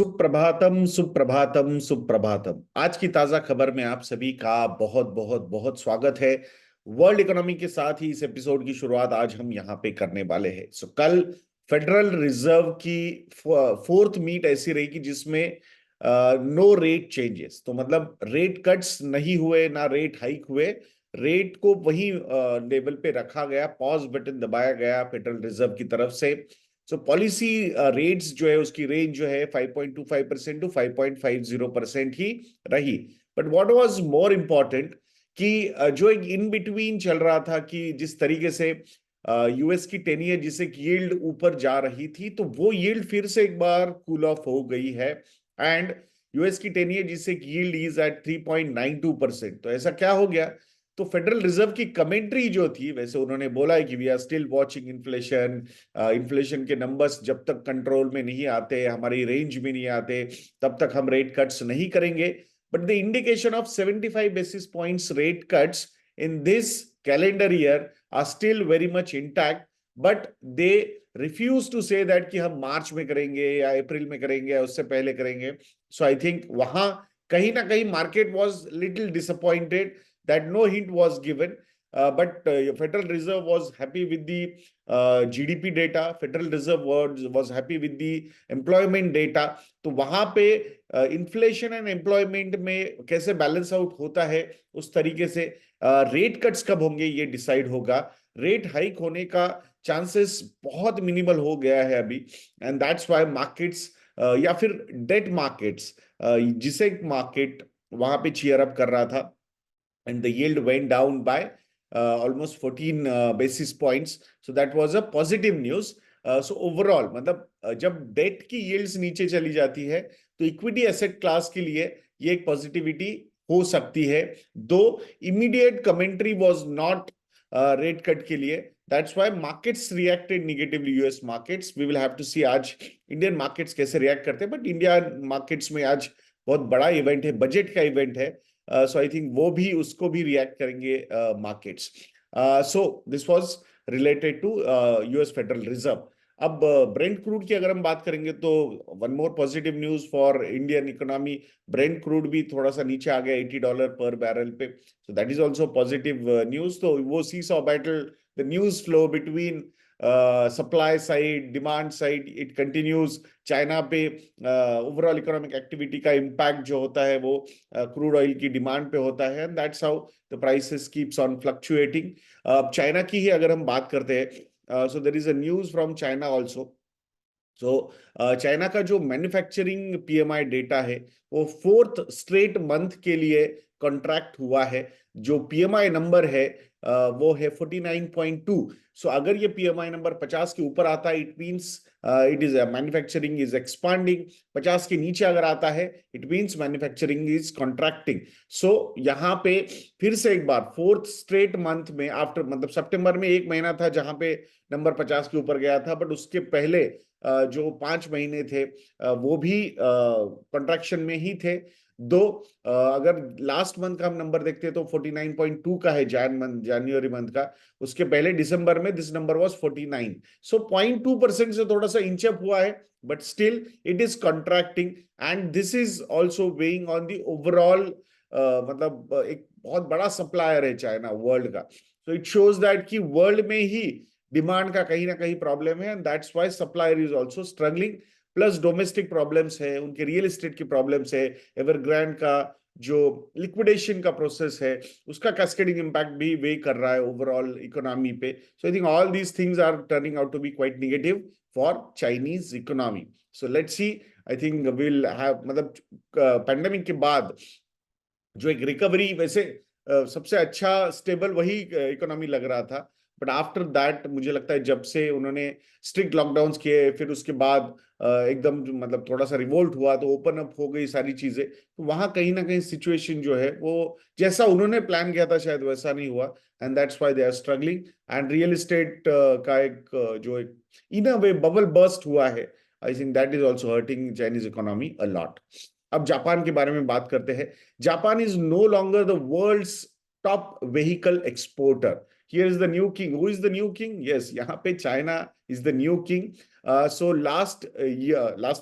सुप्रभातम सुप्रभातम सुप्रभातम। आज की ताजा खबर में आप सभी का बहुत बहुत बहुत स्वागत है। वर्ल्ड इकोनॉमी के साथ ही इस एपिसोड की शुरुआत आज हम यहाँ पे करने वाले हैं। कल फेडरल रिजर्व की फोर्थ मीट ऐसी रहेगी जिसमें नो रेट चेंजेस, तो मतलब रेट कट्स नहीं हुए ना रेट हाइक हुए। रेट को वही लेवल पे रखा गया, पॉज बटन दबाया गया फेडरल रिजर्व की तरफ से। सो पॉलिसी रेट्स जो है उसकी रेंज जो है 5.25% टू 5.50% ही रही। But what was more important कि जो एक इन बिटवीन चल रहा था कि जिस तरीके से यूएस की 10 ईयर जिसे यील्ड ऊपर जा रही थी, तो वो यील्ड फिर से एक बार कूल ऑफ हो गई है। एंड यूएस की 10 ईयर जिसे यील्ड इज एट 3.92%। तो ऐसा क्या हो गया? तो फेडरल रिजर्व की कमेंट्री जो थी, वैसे उन्होंने बोला है कि we are still watching inflation. Inflation के नंबर्स जब तक कंट्रोल में नहीं आते, हमारी रेंज में नहीं आते, तब तक हम रेट कट्स नहीं करेंगे। But the indication of 75 basis points rate cuts in this calendar year are still very much intact. But they refuse to say that कि हम मार्च में करेंगे या अप्रैल में करेंगे या उससे पहले करेंगे। सो आई थिंक वहां कहीं ना कहीं market was little disappointed that no hint was given. But Federal Reserve was happy with the GDP data. Federal Reserve was happy with the employment data. तो वहां पे इन्फ्लेशन एंड एम्प्लॉयमेंट में कैसे balance out होता है, उस तरीके से रेट कट्स कब होंगे ये डिसाइड होगा। रेट हाइक होने का चांसेस बहुत मिनिमल हो गया है अभी। एंड दैट्स व्हाई मार्केट्स या फिर डेट मार्केट्स, जिसे मार्केट वहां पे चीयर अप कर रहा था, and the yield went down by almost 14 basis points. So that was a positive news. So overall मतलब जब डेट की यील्ड्स नीचे चली जाती है तो इक्विटी एसेट क्लास के लिए ये एक पॉजिटिविटी हो सकती है। दो immediate commentary was not rate cut के लिए। That's why markets reacted negatively, US markets. We will have to see आज इंडियन मार्केट्स कैसे रिएक्ट करते हैं। बट इंडिया मार्केट्स में आज बहुत बड़ा इवेंट है, बजट का इवेंट है। सो आई थिंक वो भी उसको भी रिएक्ट करेंगे markets. So this was related to US Federal Reserve. अब ब्रेंट क्रूड की अगर हम बात करेंगे तो one more positive news for Indian economy. Brent crude भी थोड़ा सा नीचे आ गया $80 पर बैरल पे। So that is also positive news. तो वो seesaw battle, the news flow between supply side demand side, it continues. China पे ओवरऑल इकोनॉमिक एक्टिविटी का इम्पैक्ट जो होता है वो क्रूड ऑयल की डिमांड पे होता है, and that's how the prices keeps on fluctuating. China की ही अगर हम बात करते हैं, so there is a news from China also. So China का जो मैन्युफैक्चरिंग पीएमआई डेटा है वो फोर्थ स्ट्रेट मंथ के लिए कॉन्ट्रैक्ट हुआ है। जो पीएमआई नंबर है वो है 49.2। सो अगर ये पीएमआई नंबर 50 के ऊपर आता है, it means it is manufacturing is expanding. 50 के नीचे अगर आता है, it means manufacturing is contracting. So यहाँ पे फिर से एक बार फोर्थ स्ट्रेट मंथ में, आफ्टर मतलब सितंबर में एक महीना था जहां पे नंबर 50 के ऊपर गया था, बट उसके पहले जो 5 महीने थे वो भी कॉन्ट्रैक्शन में ही थे। दो अगर लास्ट मंथ का हम नंबर देखते हैं तो 49.2 का है, जनवरी मंथ का। उसके पहले दिसंबर में दिस नंबर वाज 49। सो 0.2% से थोड़ा सा इंच अप हुआ है, but still it is contracting. And this is also weighing on the overall, मतलब एक बहुत बड़ा सप्लायर है चाइना वर्ल्ड का। सो इट शोज दैट कि वर्ल्ड में ही डिमांड का कहीं ना कहीं प्रॉब्लम है, and that's why supplier is also struggling. Plus domestic problems है, उनके रियल एस्टेट की प्रॉब्लम्स है, एवरग्रांड का जो लिक्विडेशन का प्रोसेस है उसका कैस्केडिंग इंपैक्ट भी वे कर रहा है ओवरऑल इकोनॉमी पे। So I think all these things are turning out to be quite negative for Chinese economy. So let's see, I think will have मतलब पैंडेमिक के बाद जो एक रिकवरी, वैसे सबसे अच्छा स्टेबल वही इकोनॉमी लग रहा था। बट आफ्टर दैट मुझे लगता है जब से उन्होंने स्ट्रिक्ट लॉकडाउन्स किए, फिर उसके बाद एकदम मतलब थोड़ा सा रिवोल्ट हुआ तो ओपन अप हो गई सारी चीजें, तो वहां कहीं ना कहीं सिचुएशन जो है वो जैसा उन्होंने प्लान किया था शायद वैसा नहीं हुआ। And that's why they are struggling. And real estate का एक जो एक इन अ वे बबल बर्स्ट हुआ है, I think that is also hurting Chinese economy a lot. अब जापान के बारे में बात करते हैं। Japan is no longer the world's top vehicle exporter. Here is the new king. Who is the new king? Yes, यहाँ पे China is the new king. So last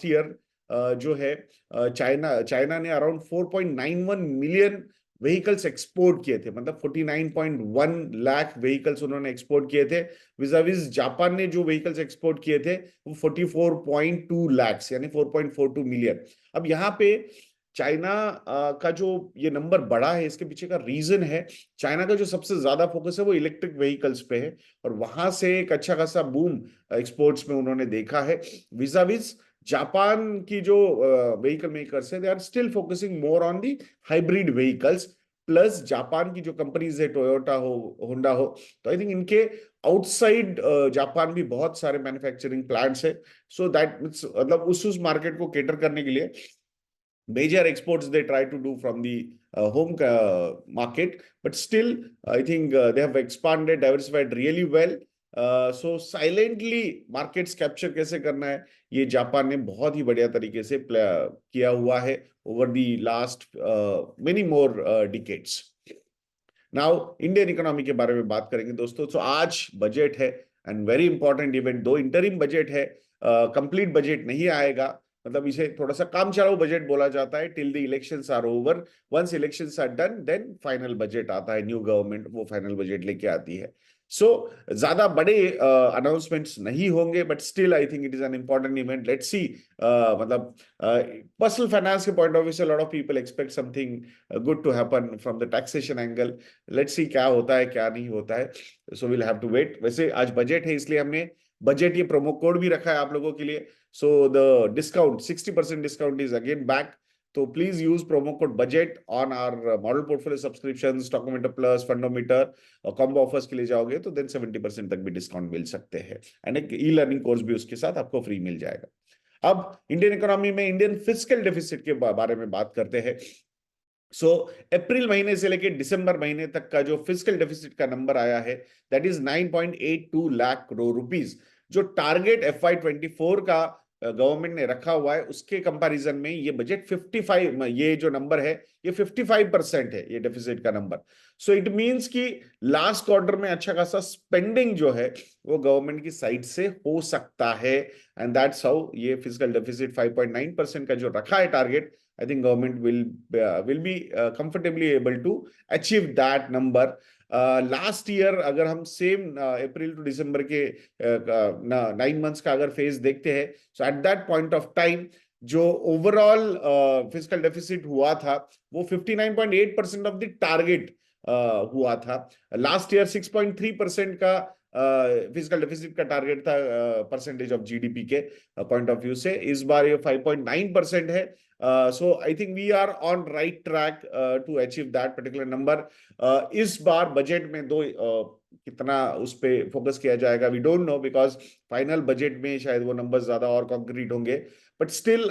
year जो है चाइना चाइना ने अराउंड 4.91 मिलियन व्हीकल्स एक्सपोर्ट किए थे, मतलब 49.1 lakh vehicles उन्होंने export किए थे। विजाविज जापान ने जो व्हीकल्स एक्सपोर्ट किए थे वो 44.2 लाख यानी 4.42 मिलियन। अब यहाँ पे चाइना का जो ये नंबर बढ़ा है, इसके पीछे का रीजन है चाइना का जो सबसे ज्यादा फोकस है वो इलेक्ट्रिक व्हीकल्स पे है, और वहां से एक अच्छा खासा बूम एक्सपोर्ट्स में उन्होंने देखा है। विजाविज जापान की जो व्हीकल मेकर्स है, they are still focusing more on the hybrid vehicles. Plus Japan की जो कंपनीज है, टोयोटा हो, होंडा हो, तो आई थिंक इनके आउटसाइड जापान भी बहुत सारे मैन्युफैक्चरिंग प्लांट्स है। सो दैट मतलब उस मार्केट को केटर करने के लिए major exports they try to do from the home market, but still I think they have expanded, diversified really well. So silently markets capture कैसे करना है, ये जापान ने बहुत ही बढ़िया तरीके से किया हुआ है over the last many more decades. Now Indian economy के बारे में बात करेंगे दोस्तों। तो आज बजट है एंड वेरी इंपॉर्टेंट इवेंट, दो इंटरिम बजट है, कंप्लीट बजट नहीं आएगा, मतलब इसे थोड़ा सा काम चलाओ बजट बोला जाता है till the elections are over. Once elections are done then final budget आता है, न्यू गवर्नमेंट वो फाइनल बजट लेके आती है। सो ज्यादा बड़े अनाउंसमेंट्स नहीं होंगे, but still I think it is an important event. Let's see, मतलब पर्सनल फाइनेंस के पॉइंट ऑफ व्यू से lot of people expect something good to happen from the taxation angle. Let's see क्या होता है क्या नहीं होता है, so will have to wait. वैसे आज बजट है इसलिए हमने बजट ये प्रोमो कोड भी रखा है आप लोगों के लिए। So the discount 60% discount is again back, तो please use promo code budget on our model portfolio subscription, Stockometer plus, Fundometer और कॉम्बो ऑफर्स के लिए जाओगे तो देन 70% तक भी डिस्काउंट मिल सकते हैं, एंड एक ई लर्निंग कोर्स भी उसके साथ आपको फ्री मिल जाएगा। अब इंडियन इकोनॉमी में इंडियन फिस्कल डेफिसिट के बारे में बात करते हैं। सो अप्रैल महीने से लेकर दिसंबर महीने तक का जो फिस्कल डेफिसिट का नंबर आया है that is 9.82 lakh crore rupees. जो टारगेट FY24 का गवर्नमेंट ने रखा हुआ है उसके कंपैरिजन में ये बजट 55, ये जो नंबर है ये 55% है ये डेफिसिट का नंबर। सो इट मींस कि लास्ट क्वार्टर में अच्छा खासा स्पेंडिंग जो है वो गवर्नमेंट की साइड से हो सकता है, एंड दैट्स हाउ ये फिस्कल डेफिसिट 5.9% का जो रखा है target, I think government will be comfortably able to achieve that number. Last year अगर हम सेम अप्रैल टू दिसंबर के 9 मंथ्स का अगर फेज देखते हैं, so at that point of time जो ओवरऑल फिजिकल डेफिसिट हुआ था वो 59.8% ऑफ द टारगेट हुआ था। लास्ट ईयर 6.3% का फिजिकल डेफिसिट का टारगेट था परसेंटेज ऑफ जीडीपी के पॉइंट ऑफ व्यू से, इस बार ये 5.9% है। So I think we are on right track to achieve that particular number. इस बार बजट में कितना उस पे फोकस किया जाएगा we don't know, because final budget में शायद वो नंबर ज्यादा और कॉन्क्रीट होंगे, but still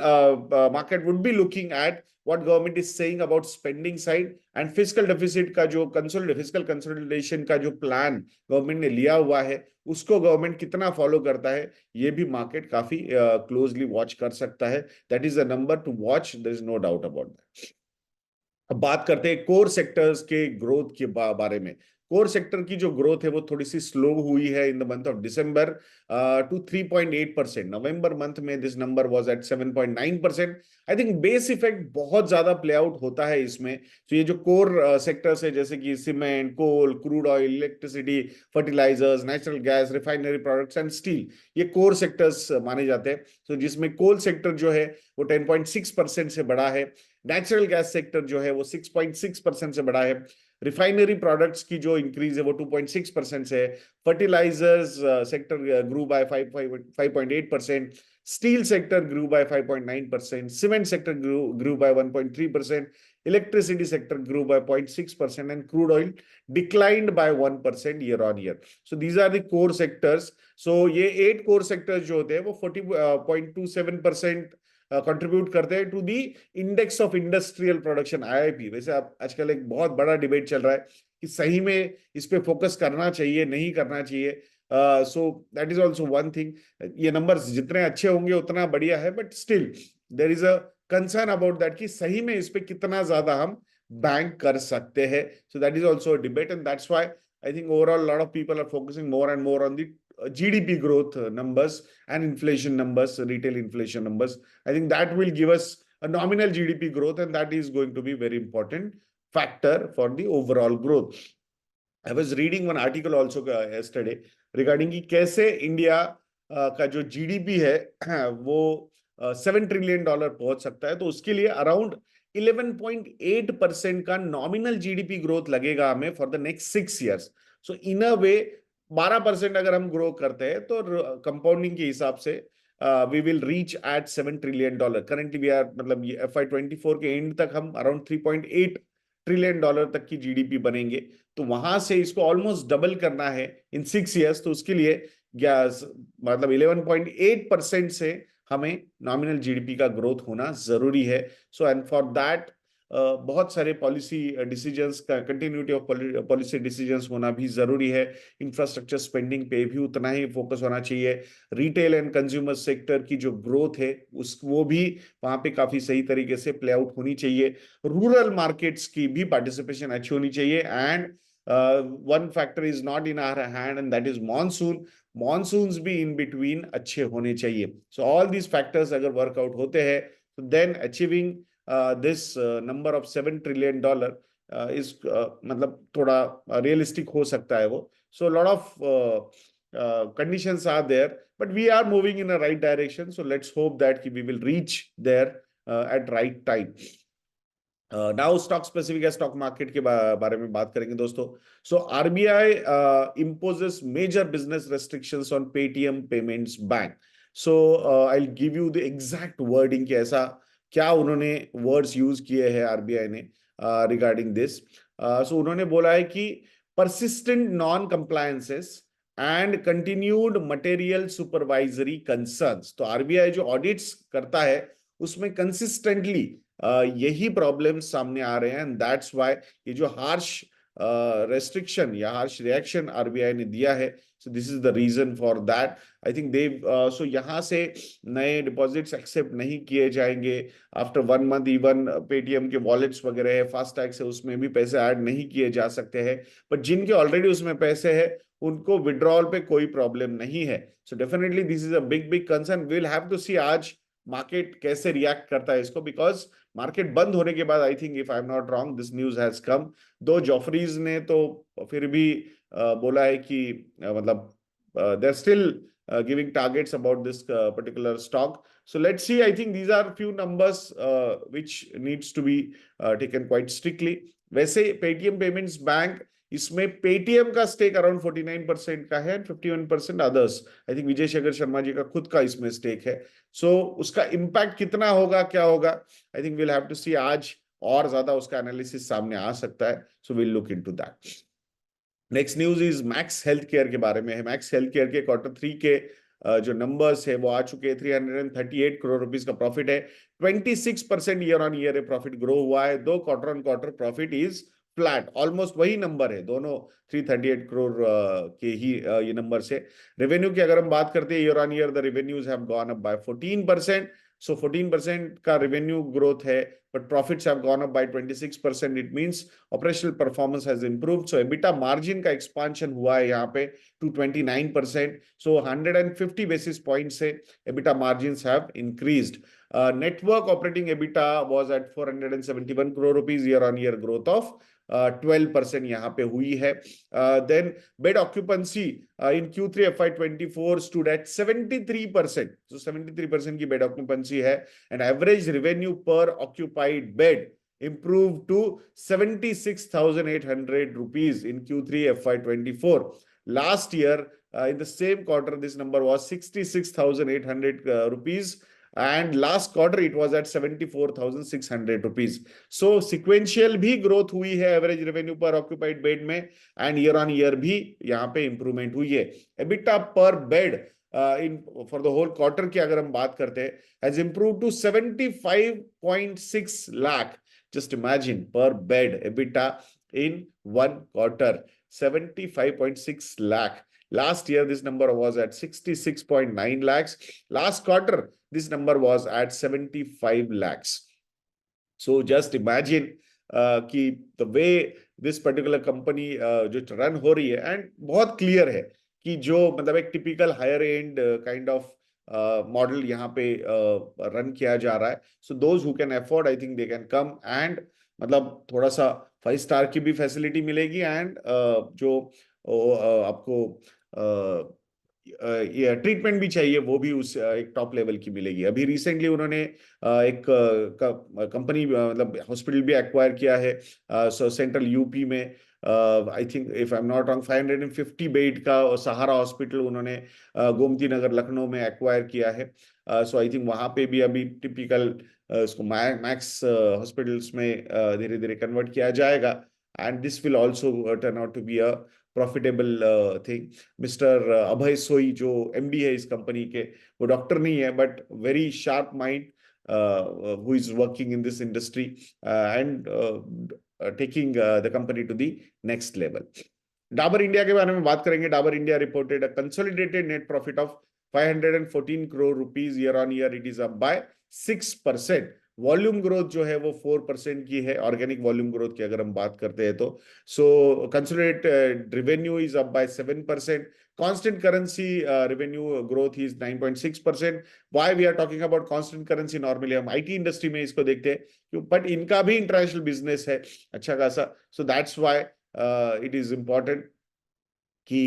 market would be looking at what government is saying about spending side and fiscal deficit का जो फिजिकल कंसोलिडेशन का जो प्लान गवर्नमेंट ने लिया हुआ है उसको गवर्नमेंट कितना फॉलो करता है ये भी मार्केट काफी क्लोजली वॉच कर सकता है। That is a number to watch, there is no doubt about that. अब बात करते हैं कोर सेक्टर्स के ग्रोथ के बारे में। कोर सेक्टर की जो ग्रोथ है वो थोड़ी सी स्लो हुई है in the month of December to 3.8%। नवंबर मंथ में this number was at 7.9%। I think base effect बहुत ज्यादा प्ले आउट होता है इसमें। तो ये जो कोर सेक्टर्स है जैसे कि cement, coal, crude oil, electricity, fertilisers, natural gas, refinery products and steel, ये कोर सेक्टर्स माने जाते हैं। तो जिसमें कोल सेक्टर जो है वो 10.6% से बढ़ा है, नेचुरल गैस सेक्टर जो है वो 6.6% से बढ़ा है, रिफाइनरी प्रोडक्ट्स की जो इंक्रीज है वो 2.6% से है, fertilisers sector grew by 5.8%, steel sector grew by 5.9%, cement sector grew by 1.3%, electricity sector grew by 0.6%, and crude oil declined by 1% year on year. So these are the core sectors. So ये 8 core sectors जो होते हैं वो 40.27% contribute करते हैं to the index of industrial production, IIP। वैसे आप आजकल एक बहुत बड़ा डिबेट चल रहा है कि सही में इस पे फोकस करना चाहिए नहीं करना चाहिए। So that is also one thing. ये नंबर्स जितने अच्छे होंगे उतना बढ़िया है, but still there is a concern about that कि सही में इस पे कितना ज्यादा हम बैंक कर सकते हैं। So that is also a debate, and that's why I think overall lot of people are focusing more and more on the GDP growth numbers and inflation numbers, retail inflation numbers. I think that will give us a nominal GDP growth, and that is going to be very important factor for the overall growth. I was reading one article also yesterday regarding कि कैसे India का जो GDP है वो $7 trillion पहुंच सकता है, तो उसके लिए अराउंड 11.8% का नॉमिनल GDP ग्रोथ लगेगा हमें for the next 6 years. So in a वे 12% अगर हम ग्रो करते हैं तो कंपाउंडिंग के हिसाब से we will reach at $7 trillion. Currently we are मतलब FY24 के एंड तक हम अराउंड $3.8 ट्रिलियन तक की GDP बनेंगे. तो वहां से इसको ऑलमोस्ट डबल करना है इन 6 years. तो उसके लिए मतलब 11.8% से हमें नॉमिनल GDP का ग्रोथ होना जरूरी है. सो एंड फॉर दैट बहुत सारे पॉलिसी डिसीजंस का कंटिन्यूटी ऑफ पॉलिसी डिसीजंस होना भी जरूरी है. इंफ्रास्ट्रक्चर स्पेंडिंग पे भी उतना ही फोकस होना चाहिए. रिटेल एंड कंज्यूमर सेक्टर की जो ग्रोथ है वो भी वहां पे काफी सही तरीके से प्ले आउट होनी चाहिए. रूरल मार्केट्स की भी पार्टिसिपेशन अच्छी होनी चाहिए. And one factor is not in our hand and that is monsoon. Monsoons भी इन बिटवीन अच्छे होने चाहिए. सो ऑल दीज फैक्टर्स अगर वर्कआउट होते हैं तो then achieving this number of $7 trillion is मतलब थोड़ा रियलिस्टिक हो सकता है वो. So a lot of conditions are there, but we are moving in a right direction. So let's hope that we will reach there at right time. Now stock specific या stock market के बारे में बात करेंगे दोस्तों. सो RBI imposes major business restrictions on Paytm Payments Bank. So I'll give you the exact wording कि ऐसा क्या उन्होंने वर्ड्स यूज किए हैं RBI ने रिगार्डिंग दिस. सो उन्होंने बोला है कि persistent non-compliances and continued material supervisory concerns. तो RBI जो ऑडिट्स करता है उसमें कंसिस्टेंटली यही प्रॉब्लम सामने आ रहे हैं. एंड दैट्स व्हाई ये जो हार्श रेस्ट्रिक्शन या हार्श रिएक्शन RBI ने दिया है. So this is the reason for that. I think they so यहाँ से नए डिपॉजिट्स एक्सेप्ट नहीं किए जाएंगे आफ्टर 1 month. इवन पेटीएम के वॉलेट्स वगैरह है, फास्टैग से, उसमें भी पैसे ऐड नहीं किए जा सकते हैं. बट जिनके ऑलरेडी उसमें पैसे है उनको विड्रॉल पे कोई प्रॉब्लम नहीं है. So definitely this is a big big concern. Will have to see आज मार्केट कैसे रिएक्ट करता है इसको, बिकॉज मार्केट बंद होने के बाद I think if I am not wrong this news has come. दो जॉफरीज ने तो फिर भी बोला है कि मतलब they are still giving targets about this particular stock. So let's see. I think these are few numbers which needs to be taken quite strictly. वैसे Paytm Payments Bank इसमें Paytm का स्टेक अराउंड 49% का है, 51% others. I think Vijay Shekhar Sharma ji का खुद का इसमें stake है. सो उसका इम्पैक्ट कितना होगा, क्या होगा, I think will have to see. आज और ज्यादा उसका एनालिसिस सामने आ सकता है. So will look into that. Next news is Max healthcare के बारे में है. मैक्स हेल्थ केयर के Q3 के जो नंबर्स है वो आ चुके हैं. 338 करोड़ रुपीस का प्रॉफिट है. 26% year on year profit grow हुआ है. दो quarter on quarter profit is flat. Almost वही नंबर है दोनों, 338 करोड़ के ही ये नंबर से. रेवेन्यू की अगर हम बात करते हैं year on year the revenues have gone up bye 14%. So 14% का revenue growth है, but profits have gone up by 26%. It means operational performance has improved. So EBITDA margin का expansion हुआ है यहाँ पे to 29%. So 150 basis points से EBITDA margins have increased. Network operating EBITDA was at 471 crore rupees, year on year growth of 12% यहाँ पे हुई है. Then bed occupancy in Q3 FY24 stood at 73%. So 73% की bed occupancy है. And average revenue per occupied bed improved to 76,800 rupees in Q3 FY24. Last year, in the same quarter, this number was 66,800 rupees. And last quarter it was at 74,600 rupees. So sequential भी growth हुई है average revenue per occupied bed में, and year on year भी यहाँ पे improvement हुई है. EBITDA per bed in for the whole quarter की अगर हम बात करते हैं has improved to 75.6 lakh. Just imagine, per bed EBITDA in one quarter, 75.6 lakh. Last year, this number was at 66.9 lakhs. Last quarter, this number was at 75 lakhs. So just imagine कि the way this particular company जो run हो रही है, and बहुत clear है कि जो मतलब एक typical higher end kind of model यहाँ पे रन किया जा रहा है. So those who can afford, I think they can come and मतलब थोड़ा सा 5 स्टार की भी फैसिलिटी मिलेगी एंड जो आपको ये ट्रीटमेंट भी चाहिए वो भी उस एक टॉप लेवल की मिलेगी. अभी रिसेंटली उन्होंने एक कंपनी मतलब हॉस्पिटल भी एक्वायर किया है सेंट्रल यूपी में. I think if I am not wrong 550 bed का सहारा हॉस्पिटल उन्होंने गोमती नगर लखनऊ में एक्वायर किया है. सो आई थिंक वहां पे भी अभी टिपिकल इसको मैक्स हॉस्पिटल्स में धीरे धीरे कन्वर्ट किया जाएगा and this will also turn out to be a profitable thing. Mister Abhay Soi जो एमडी है इस कंपनी के, वो डॉक्टर नहीं है but very sharp mind who is working in this industry and taking the company to the next level. Dabur India के बारे में बात करेंगे. Dabur India reported a consolidated net profit of 514 crore rupees year on year. It is up by 6%. Volume growth जो है वो 4% की है. ऑर्गेनिक वॉल्यूम ग्रोथ की अगर हम बात करते हैं तो so consolidated revenue is up by 7%. Constant currency revenue growth is 9.6%. Why we are talking about constant currency? Normally हम IT इंडस्ट्री में इसको देखते हैं, बट इनका भी इंटरनेशनल बिजनेस है अच्छा खासा. So that's why it is important कि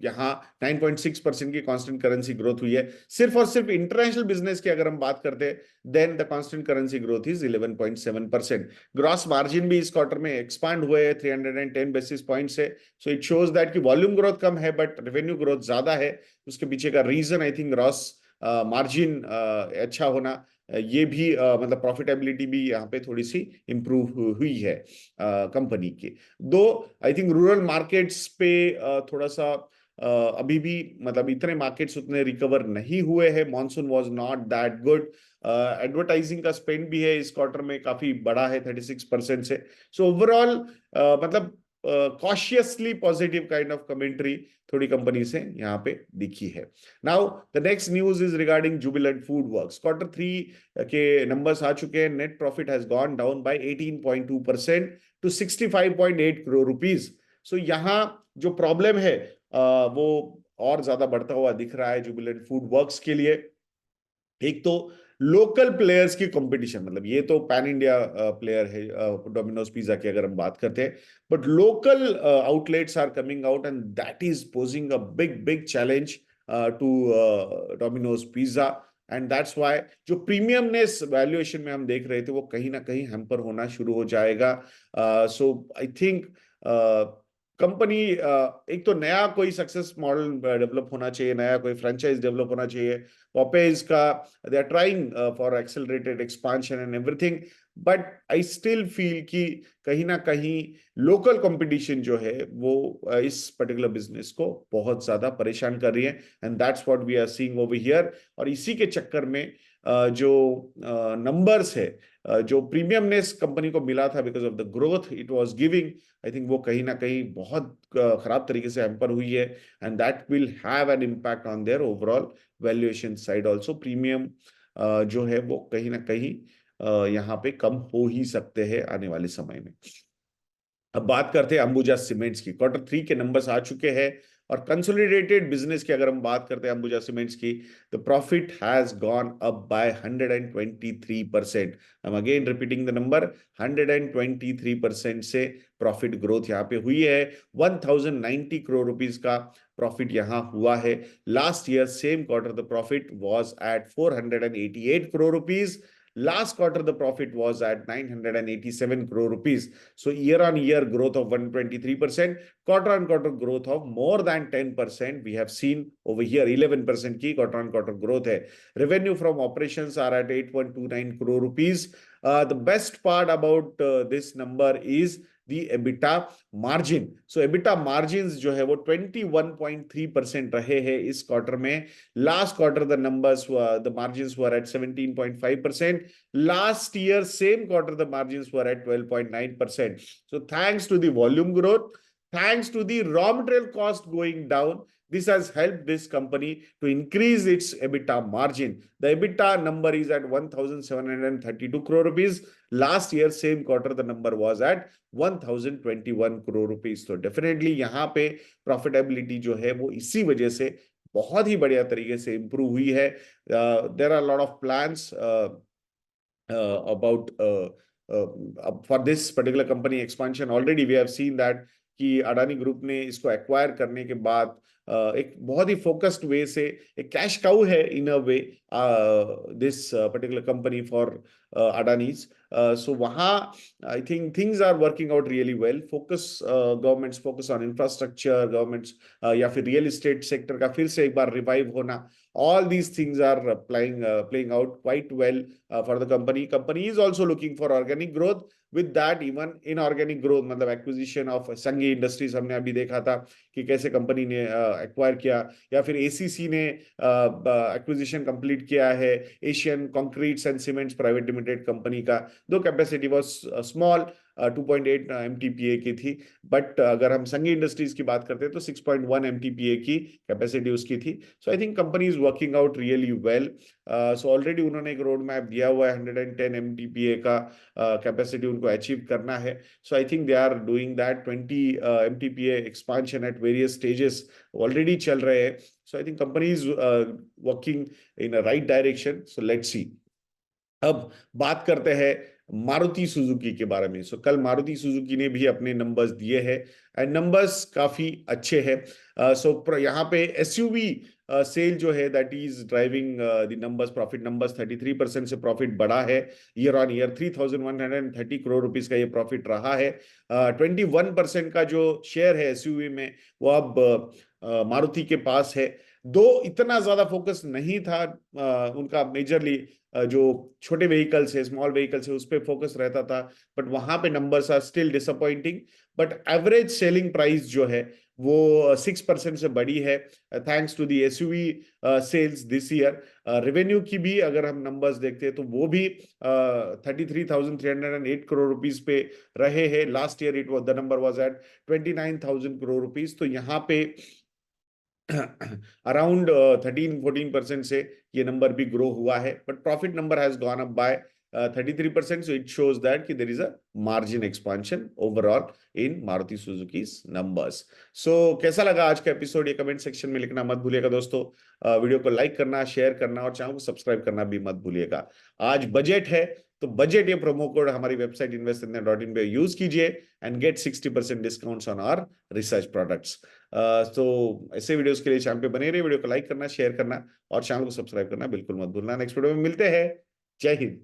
यहाँ 9.6% की कांस्टेंट करेंसी ग्रोथ हुई है. सिर्फ और सिर्फ इंटरनेशनल बिजनेस की अगर हम बात करते हैं then the constant currency growth is 11.7%. Gross margin भी इस क्वार्टर में एक्सपांड हुए हैं 310 बेसिस पॉइंट से. सो इट शोज दैट कि वॉल्यूम ग्रोथ कम है बट रेवेन्यू ग्रोथ ज्यादा है. उसके पीछे का reason I think gross margin अच्छा होना, ये भी मतलब प्रॉफिटेबिलिटी भी यहाँ पे थोड़ी सी इंप्रूव हुई है कंपनी की. दो आई थिंक रूरल मार्केट्स पे थोड़ा सा अभी भी मतलब इतने मार्केट्स उतने रिकवर नहीं हुए हैं. Monsoon was not that good. Advertising का स्पेंड भी है इस क्वार्टर में काफी बड़ा है 36% से. सो ओवरऑल मतलब cautiously positive kind of commentary थोड़ी कंपनी से यहाँ पे दिखी है. Now the next news is regarding Jubilant Food Works. Q3 के नंबर्स आ चुके हैं. Net profit has gone down by 18.2% to 65.8 crore rupees. So यहाँ जो प्रॉब्लम है वो और ज्यादा बढ़ता हुआ दिख रहा है जुबिलेंट फूड वर्क्स के लिए. एक तो लोकल प्लेयर्स की कंपटीशन, मतलब ये तो पैन इंडिया प्लेयर है डोमिनोज पिज्जा की अगर हम बात करते हैं, but local outlets are coming out and that is posing a big big challenge to Domino's pizza. And that's why जो प्रीमियमनेस वैल्यूएशन में हम देख रहे थे वो कहीं ना कहीं हैम्पर होना शुरू हो जाएगा. सो आई थिंक कंपनी एक तो नया कोई सक्सेस मॉडल डेवलप होना चाहिए, नया कोई फ्रेंचाइज डेवलप होना चाहिए. पॉपेज का they are trying for accelerated expansion and everything, but I still feel कि कहीं ना कहीं लोकल कंपटीशन जो है वो इस पर्टिकुलर बिजनेस को बहुत ज्यादा परेशान कर रही है and that's what we are seeing over here. और इसी के चक्कर में जो नंबर्स है, जो प्रीमियमनेस कंपनी को मिला था because of the growth it was giving, I think वो कहीं ना कहीं बहुत खराब तरीके से हैम्पर हुई है and that will have an impact on their overall valuation side also. Premium जो है वो कहीं ना कहीं यहाँ पे कम हो ही सकते हैं आने वाले समय में. अब बात करते हैं अंबुजा सीमेंट्स की. Q3 के नंबर्स आ चुके हैं और कंसोलिडेटेड बिजनेस की अगर हम बात करते हैं अंबुजा सीमेंट्स की, the profit has gone up bye 123%. I am again repeating the number, 123% से प्रॉफिट ग्रोथ यहाँ पे हुई है. 1090 crore rupees का प्रॉफिट यहाँ हुआ है. Last year same quarter the profit was at 488 crore rupees. Last quarter, the profit was at 987 crore rupees. So year on year growth of 123%, quarter on quarter growth of more than 10%. We have seen over here 11% की quarter on quarter growth है. Revenue from operations are at 8.29 crore rupees. The best part about this number is the EBITDA margin. So EBITDA margins जो है वो 21.3% रहे हैं इस quarter में. Last quarter the margins were at 17.5%. Last year same quarter the margins were at 12.9%. So thanks to the volume growth, thanks to the raw material cost going down, this has helped this company to increase its EBITDA margin. The EBITDA number is at 1,732 crore rupees. Last year, same quarter, the number was at 1,021 crore rupees. तो definitely यहाँ पे profitability जो है वो इसी वजह से बहुत ही बढ़िया तरीके से इंप्रूव हुई है. There are lot of plans about for this particular company expansion. Already we have seen that कि अडानी ग्रुप ने इसको एक्वायर करने के बाद एक बहुत ही फोकस्ड वे से एक कैश काउ है in a way this particular company for Adani's. So वहाँ I think things are working out really well. Focus governments focus on infrastructure, governments या फिर रियल एस्टेट सेक्टर का फिर से एक बार रिवाइव होना, all these things are playing out quite well for the company is also looking for organic growth. With that, even inorganic growth, मतलब acquisition of Sanghi industries हमने अभी देखा था कि कैसे कंपनी ने एक्वायर किया, या फिर एसीसी ने एक्विजिशन कंप्लीट किया है Asian Concretes and Cements Private Limited company का. दो कैपेसिटी वाज स्मॉल, 2.8 MTPA की थी, बट अगर हम संघी इंडस्ट्रीज की बात करते हैं तो 6.1 MTPA की कैपेसिटी उसकी थी. So I think company is working out really well. So already उन्होंने एक रोड मैप दिया हुआ है, 110 MTPA का कैपेसिटी उनको अचीव करना है. So I think they are doing that. 20 MTPA expansion at various stages already चल रहे हैं. So I think company is working in a right direction. So let's see. अब बात करते हैं मारुति सुजुकी के बारे में. सो कल मारुति सुजुकी ने भी अपने नंबर्स दिए हैं एंड नंबर्स काफी अच्छे हैं. सो यहाँ पे एसयूवी सेल जो है that is driving the numbers. Profit numbers 33% से प्रॉफिट बढ़ा है year on year. 3,130 crore rupees का ये प्रॉफिट रहा है. 21% का जो शेयर है एसयूवी में वो अब मारुति के पास है. दो इतना ज्यादा फोकस नहीं था उनका मेजरली जो छोटे व्हीकल्स है, स्मॉल व्हीकल्स है, उस पर फोकस रहता था, बट वहां पे numbers are still disappointing. But average selling price जो है वो 6% से बढ़ी है thanks to the SUV sales this year. Revenue की भी अगर हम नंबर्स देखते हैं तो वो भी 33,308 करोड़ रुपीस पे रहे हैं. Last year it was the number was eight 29,000 crore rupees. तो यहाँ पे अराउंड 13-14% से ये नंबर भी ग्रो हुआ है. But profit number has gone up by 33%. So it shows that कि there is a margin expansion overall in Maruti Suzuki's numbers. So कैसा लगा आज का एपिसोड, ये कमेंट सेक्शन में लिखना मत भूलिएगा दोस्तों. वीडियो को लाइक करना, शेयर करना और चैनल को सब्सक्राइब करना भी मत भूलिएगा. आज बजट है तो बजट ये प्रोमो कोड हमारी वेबसाइट investindia.in पे यूज कीजिए and get 60% discounts on our research products. तो ऐसे वीडियोस के लिए चैनल पे बने रहिए. वीडियो को लाइक करना, शेयर करना और चैनल को सब्सक्राइब करना बिल्कुल मत भूलना. नेक्स्ट वीडियो में मिलते हैं. जय हिंद.